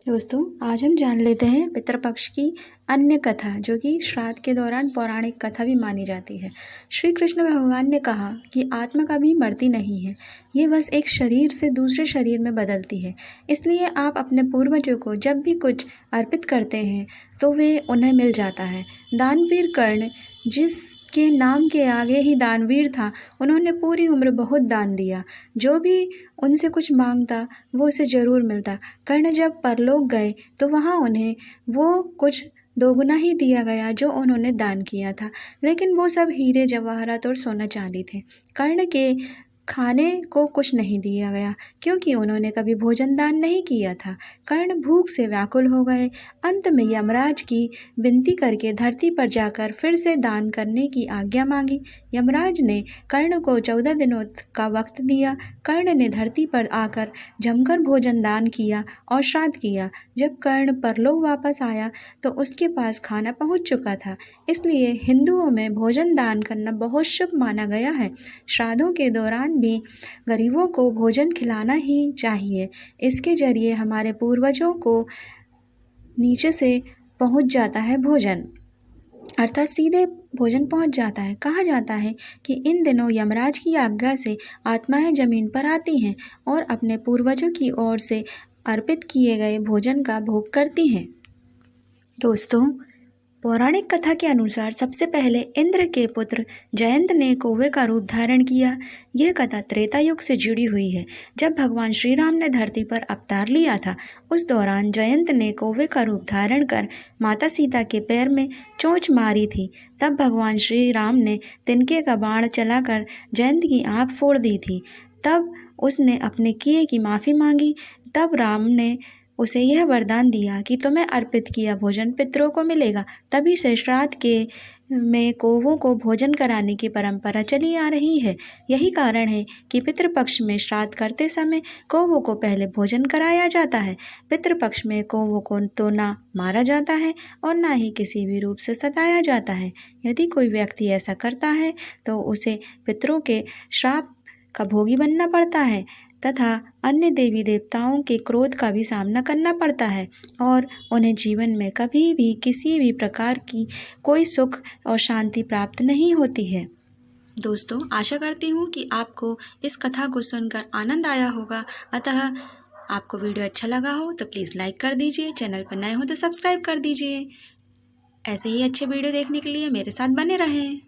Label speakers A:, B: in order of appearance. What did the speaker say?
A: दोस्तों, आज हम जान लेते हैं पितृपक्ष की अन्य कथा, जो कि श्राद्ध के दौरान पौराणिक कथा भी मानी जाती है। श्री कृष्ण भगवान ने कहा कि आत्मा कभी मरती नहीं है, ये बस एक शरीर से दूसरे शरीर में बदलती है। इसलिए आप अपने पूर्वजों को जब भी कुछ अर्पित करते हैं तो वे उन्हें मिल जाता है। दानवीर कर्ण, जिसके नाम के आगे ही दानवीर था, उन्होंने पूरी उम्र बहुत दान दिया। जो भी उनसे कुछ मांगता वो उसे ज़रूर मिलता। कर्ण जब परलोक गए तो वहाँ उन्हें वो कुछ दोगुना ही दिया गया जो उन्होंने दान किया था, लेकिन वो सब हीरे जवाहरात और सोना चांदी थे। कर्ण के खाने को कुछ नहीं दिया गया, क्योंकि उन्होंने कभी भोजन दान नहीं किया था। कर्ण भूख से व्याकुल हो गए। अंत में यमराज की विनती करके धरती पर जाकर फिर से दान करने की आज्ञा मांगी। यमराज ने कर्ण को 14 दिनों का वक्त दिया। कर्ण ने धरती पर आकर जमकर भोजन दान किया और श्राद्ध किया। जब कर्ण परलोक वापस आया तो उसके पास खाना पहुंच चुका था। इसलिए हिंदुओं में भोजन दान करना बहुत शुभ माना गया है। श्राद्धों के दौरान भी गरीबों को भोजन खिलाना ही चाहिए। इसके जरिए हमारे पूर्वजों को नीचे से पहुंच जाता है भोजन, अर्थात सीधे भोजन पहुंच जाता है। कहा जाता है कि इन दिनों यमराज की आज्ञा से आत्माएं जमीन पर आती हैं और अपने पूर्वजों की ओर से अर्पित किए गए भोजन का भोग करती हैं। दोस्तों, पौराणिक कथा के अनुसार सबसे पहले इंद्र के पुत्र जयंत ने कौवे का रूप धारण किया। यह कथा त्रेता युग से जुड़ी हुई है, जब भगवान श्री राम ने धरती पर अवतार लिया था। उस दौरान जयंत ने कौवे का रूप धारण कर माता सीता के पैर में चोंच मारी थी। तब भगवान श्री राम ने तिनके का बाण चलाकर जयंत की आँख फोड़ दी थी। तब उसने अपने किए की माफ़ी मांगी। तब राम ने उसे यह वरदान दिया कि तुम्हें अर्पित किया भोजन पितरों को मिलेगा। तभी से श्राद्ध के में कौवों को भोजन कराने की परंपरा चली आ रही है। यही कारण है कि पितृपक्ष में श्राद्ध करते समय कौवों को पहले भोजन कराया जाता है। पितृपक्ष में कौवों को तो ना मारा जाता है और ना ही किसी भी रूप से सताया जाता है। यदि कोई व्यक्ति ऐसा करता है तो उसे पितरों के श्राप का भोगी बनना पड़ता है तथा अन्य देवी देवताओं के क्रोध का भी सामना करना पड़ता है और उन्हें जीवन में कभी भी किसी भी प्रकार की कोई सुख और शांति प्राप्त नहीं होती है। दोस्तों, आशा करती हूँ कि आपको इस कथा को सुनकर आनंद आया होगा। अतः आपको वीडियो अच्छा लगा हो तो प्लीज़ लाइक कर दीजिए, चैनल पर नए हो तो सब्सक्राइब कर दीजिए। ऐसे ही अच्छे वीडियो देखने के लिए मेरे साथ बने रहें।